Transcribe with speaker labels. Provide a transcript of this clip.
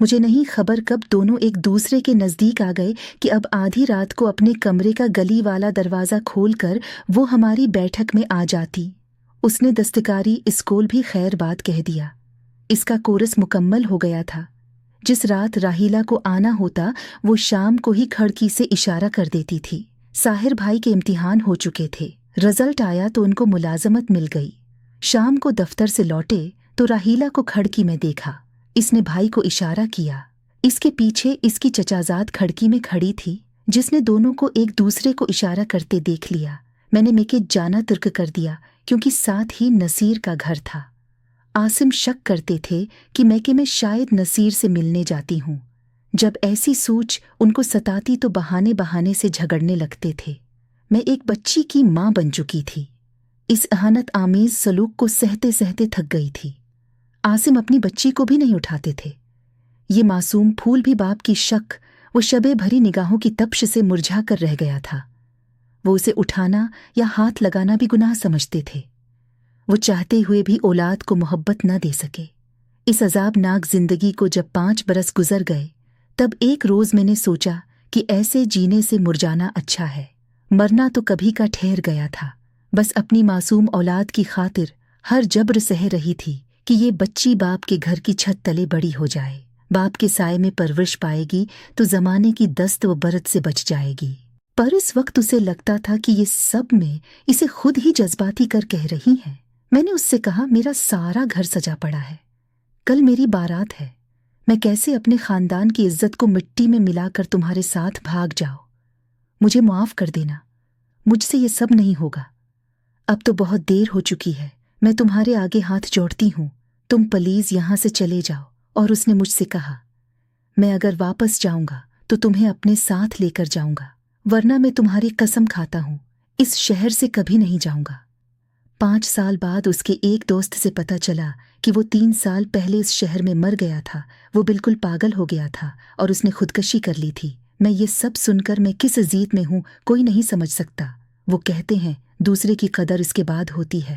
Speaker 1: مجھے نہیں خبر کب دونوں ایک دوسرے کے نزدیک آ گئے کہ اب آدھی رات کو اپنے کمرے کا گلی والا دروازہ کھول کر وہ ہماری بیٹھک میں آ جاتی۔ اس نے دستکاری اسکول بھی خیر بات کہہ دیا۔ اس کا کورس مکمل ہو گیا تھا۔ جس رات راہیلہ کو آنا ہوتا وہ شام کو ہی کھڑکی سے اشارہ کر دیتی تھی۔ ساحر بھائی کے امتحان ہو چکے تھے، رزلٹ آیا تو ان کو ملازمت مل گئی۔ شام کو دفتر سے لوٹے تو راہیلہ کو کھڑکی میں دیکھا۔ اس نے بھائی کو اشارہ کیا۔ اس کے پیچھے اس کی چچازاد کھڑکی میں کھڑی تھی، جس نے دونوں کو ایک دوسرے کو اشارہ کرتے دیکھ لیا۔ میں نے میکے جانا ترک کر دیا کیونکہ ساتھ ہی نصیر کا گھر تھا۔ عاصم شک کرتے تھے کہ میکے میں شاید نصیر سے ملنے جاتی ہوں۔ جب ایسی سوچ ان کو ستاتی تو بہانے بہانے سے جھگڑنے لگتے تھے۔ میں ایک بچی کی ماں بن چکی تھی۔ اس اہانت آمیز سلوک کو سہتے سہتے تھک گئی تھی۔ عاصم اپنی بچی کو بھی نہیں اٹھاتے تھے۔ یہ معصوم پھول بھی باپ کی شک و شبے بھری نگاہوں کی تپش سے مرجھا کر رہ گیا تھا۔ وہ اسے اٹھانا یا ہاتھ لگانا بھی گناہ سمجھتے تھے۔ وہ چاہتے ہوئے بھی اولاد کو محبت نہ دے سکے۔ اس عذاب ناک زندگی کو جب 5 برس گزر گئے تب ایک روز میں نے سوچا کہ ایسے جینے سے مرجانا اچھا ہے۔ مرنا تو کبھی کا ٹھہر گیا تھا، بس اپنی معصوم اولاد کی خاطر ہر جبر سہ رہی تھی کہ یہ بچی باپ کے گھر کی چھت تلے بڑی ہو جائے، باپ کے سائے میں پرورش پائے گی تو زمانے کی دست و برد سے بچ جائے گی۔ پر اس وقت اسے لگتا تھا کہ یہ سب میں اسے خود ہی جذباتی کر کہہ رہی ہیں۔ میں نے اس سے کہا، میرا سارا گھر سجا پڑا ہے، کل میری بارات ہے، میں کیسے اپنے خاندان کی عزت کو مٹی میں ملا کر تمہارے ساتھ بھاگ جاؤ؟ مجھے معاف کر دینا، مجھ سے یہ سب نہیں ہوگا۔ اب تو بہت دیر ہو چکی ہے، میں تمہارے آگے ہاتھ جوڑتی ہوں، تم پلیز یہاں سے چلے جاؤ۔ اور اس نے مجھ سے کہا، میں اگر واپس جاؤں گا تو تمہیں اپنے ساتھ لے کر جاؤں گا، ورنہ میں تمہاری قسم کھاتا ہوں اس شہر سے کبھی نہیں جاؤں گا۔ 5 سال بعد اس کے ایک دوست سے پتہ چلا کہ وہ 3 سال پہلے اس شہر میں مر گیا تھا۔ وہ بالکل پاگل ہو گیا تھا اور اس نے خودکشی کر لی تھی۔ میں یہ سب سن کر میں کس عزیت میں ہوں کوئی نہیں سمجھ سکتا۔ وہ کہتے ہیں دوسرے کی قدر اس کے بعد ہوتی ہے۔